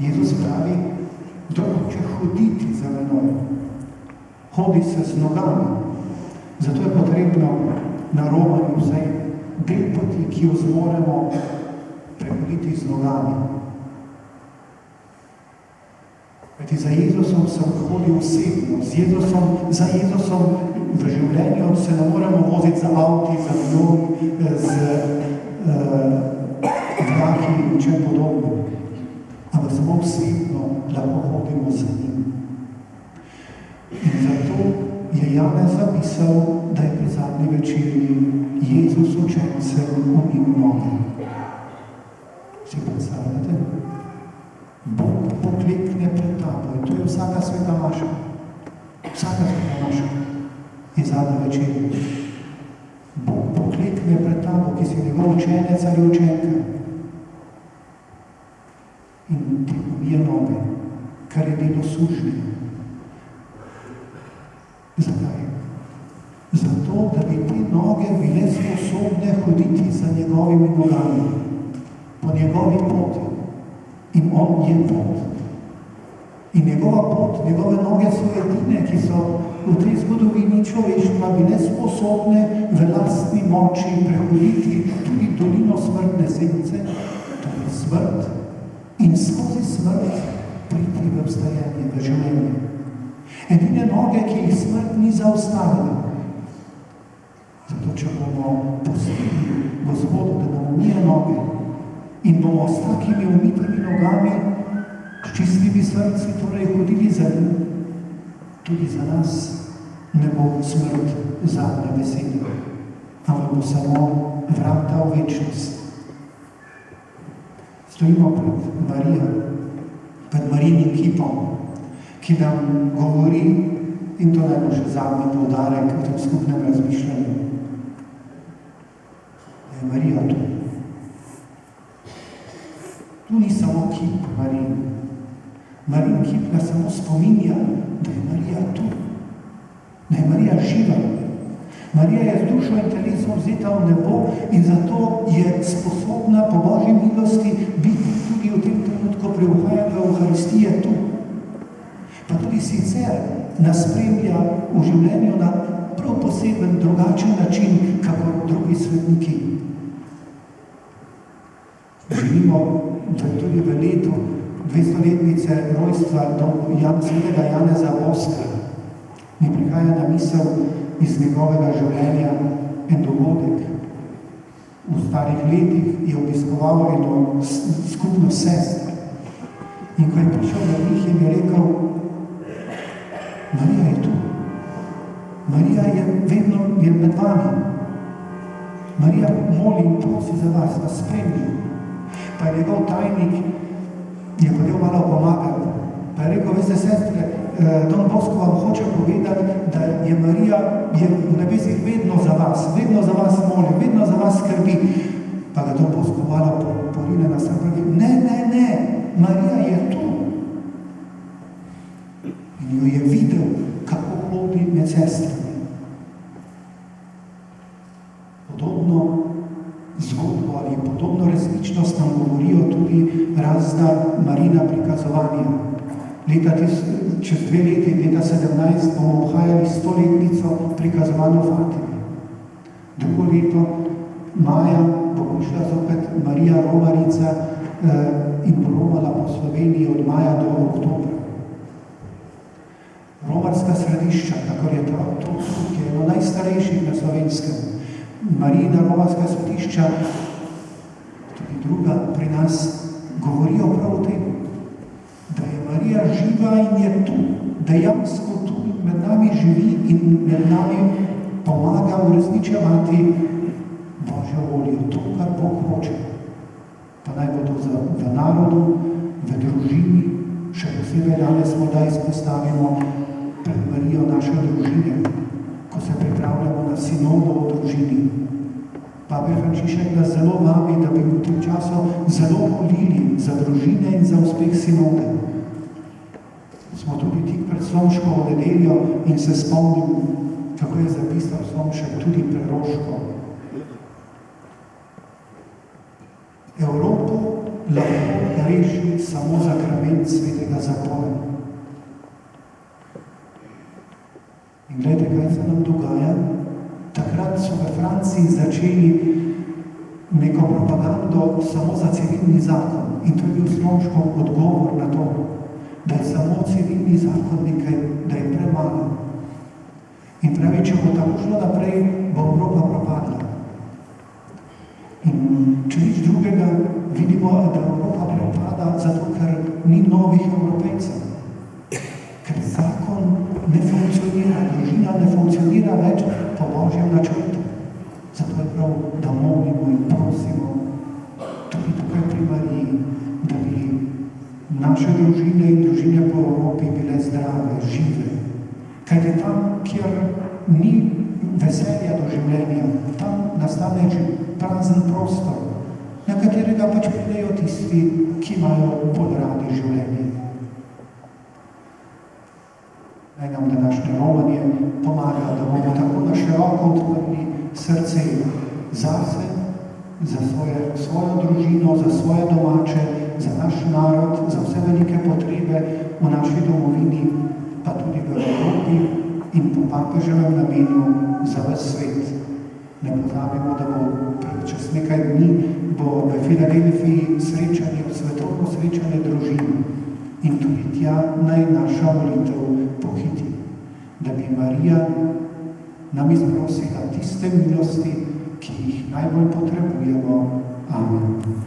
Jezus pravi, kdo hoče hoditi za menoj, hodi se z nogami. Zato je potrebno na romanju vsaj del poti, ki jo zmoremo prehoditi z nogami. Kajti za Jezusom sem hodil osebno, za Jezusom v življenju se ne moremo voziti za avti, za avioni, z vlaki in čem podobno. Ampak samo osebno lahko hodimo za njim. In zato je Janez zapisal, da je pri zadnji večerji Jezus učencem umil noge. Si predstavljate? Bog poklekne pred tabo in to je vsaka sveta maša. Vsaka sveta maša je zadnja večerja. Bog poklekne pred tabo, ki si njegov učenec ali učenka. In ti umije noge, kar je delo službe. Zakaj? Zato, da bi te noge bile sposobne hoditi za njegovimi nogami, po njegovi poti. In on je pot. In njegova pot, njegove noge so edine, ki so v tej zgodovini človeštva bile sposobne v lastni moči prehoditi tudi dolino smrtne sence, to je smrt, in skozi smrt priti v obstajanje, v življenje. Edine noge, ki jih smrt ni zaustavila. Zato, če bomo pustili Gospodu, da nam umije noge in bomo s takimi umitimi nogami, s čistimi srci, torej hodili za njim, tudi za nas ne bo smrt zadnja beseda, ampak bo samo vrata v večnost. Stojimo pred Marijinim kipom, ki nam govori, in to naj bo še zadnji poudarek v tem skupnem razmišljanju, da je Marija tu. Tu ni samo kip Marije. Marijin kip nas samo spominja, da je Marija tu, da je Marija živa. Marija je z dušo in telesom vzeta v nebo in zato je sposobna po Božji milosti biti tudi v tem trenutku preuhajanja Evharistije tu. Pa tudi sicer nas spremlja v življenju na prav poseben, drugačen način, kakor drugi svetniki. Živimo tudi v letu 200-letnice rojstva svetega Janeza Boska. Mi prihaja na misel iz njegovega življenja en dogodek. V starih letih je obiskoval eno skupno sestro. In ko je prišel na njih, jim je rekel, Marija je tu. Marija je vedno med vami. Marija moli in prosi za vas, vas spremlja. Pa je njegov tajnik je hodil malo pomagati. Pa je rekel, veste, sestre, Don Bosko vam hoče povedati, da je Marija v nebesih vedno za vas moli, vedno za vas skrbi. Pa ga Don Bosko malo porine na srce, ne, Marija je tu. In jo je videl, kako hodi med sestrami. Podobno zgodbo ali podobno resničnost nam govorijo tudi razna Marina prikazovanja. Čez 2 leti, leta 17, bomo obhajali 100-letnico prikazovanja Fatime. Drugo leto, maja, bo prišla zopet Marija Romarica in bo romala po Sloveniji od maja do oktobra. Romarska središča, kakor je to je eno najstarejših na Slovenskem. Marijina romarska središča, tudi druga pri nas, govorijo prav o tem, da je Marija živa in je tu, dejansko tu med nami živi in med nami pomaga uresničevati Božjo voljo, to, kar Bog hoče. Pa naj bo to v narodu, v družini, še posebej danes morda izpostavimo pred Marijo naše družine, ko se pripravljamo na sinodo o družini. Papež Frančišek nas zelo vabi, da bi v tem času zelo molili za družine in za uspeh sinode. Smo tudi tik pred Slomškovo nedeljo in se spomnim, kako je zapisal Slomšek tudi preroško. Evropo lahko reši samo zakrament svetega zakona. In gledajte, kaj se nam dogaja. Takrat so v Franciji začeli neko propagando samo za civilni zakon. In to je bil Slomškov odgovor na to, da je samo civilni zakon nekaj, da je premalo. In pravi, če bo tako šlo naprej, bo Evropa propadla. In če nič drugega, vidimo, da Evropa propada zato, ker ni novih Evropejcev. Ker zakon ne funkcionira, družina ne funkcionira več po Božjem načrtu. Zato je prav, da molimo in prosimo, tudi tukaj pri Mariji, da bi naše družine in družine po Evropi bile zdrave, žive. Kajti tam, kjer ni veselja do življenja, tam nastane prazen prostor, na katerega pač pridejo tisti, ki imajo bolj radi življenje. Naj nam današnje romanje pomaga, da bomo tako na široko odprli srce zase, za svojo družino, za svoje domače, za naš narod, za vse velike potrebe v naši domovini, pa tudi v Evropi in po papeževem namenu za ves svet. Ne pozabimo, da bo čez nekaj dni bo v Filadelfiji srečanje, svetovno srečanje družin. In tudi tja naj naša molitev pohiti, da bi Marija nam izprosila tiste milosti, ki jih najbolj potrebujemo. Amen.